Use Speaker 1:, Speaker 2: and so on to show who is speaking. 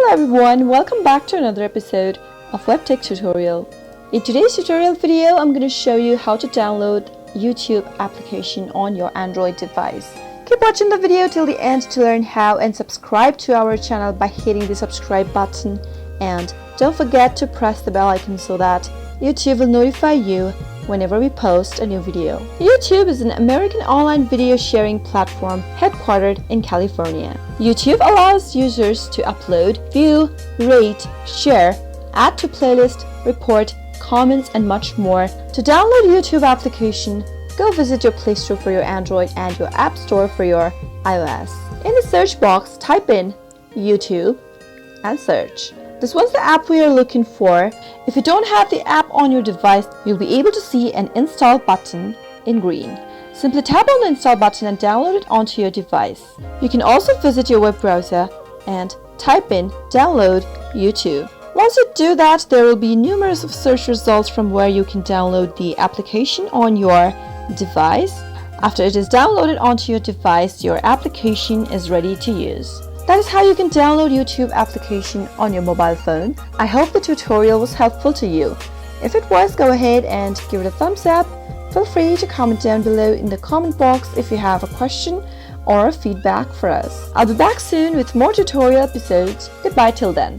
Speaker 1: Hello everyone, welcome back to another episode of Webtech Tutorial. In today's tutorial video, I'm going to show you how to download YouTube application on your Android device. Keep watching the video till the end to learn how, and subscribe to our channel by hitting the subscribe button, and don't forget to press the bell icon so that YouTube will notify you whenever we post a new video. YouTube is an American online video sharing platform headquartered in California. YouTube allows users to upload, view, rate, share, add to playlist, report, comments, and much more. To download YouTube application, go visit your Play Store for your Android and your App Store for your iOS. In the search box, type in YouTube and search. This was the app we are looking for. If you don't have the app on your device, you'll be able to see an install button in green. Simply tap on the install button and download it onto your device. You can also visit your web browser and type in download YouTube. Once you do that, there will be numerous of search results from where you can download the application on your device. After it is downloaded onto your device, your application is ready to use. That is how you can download YouTube application on your mobile phone. I hope the tutorial was helpful to you. If it was, go ahead and give it a thumbs up. Feel free to comment down below in the comment box if you have a question or a feedback for us. I'll be back soon with more tutorial episodes. Goodbye till then.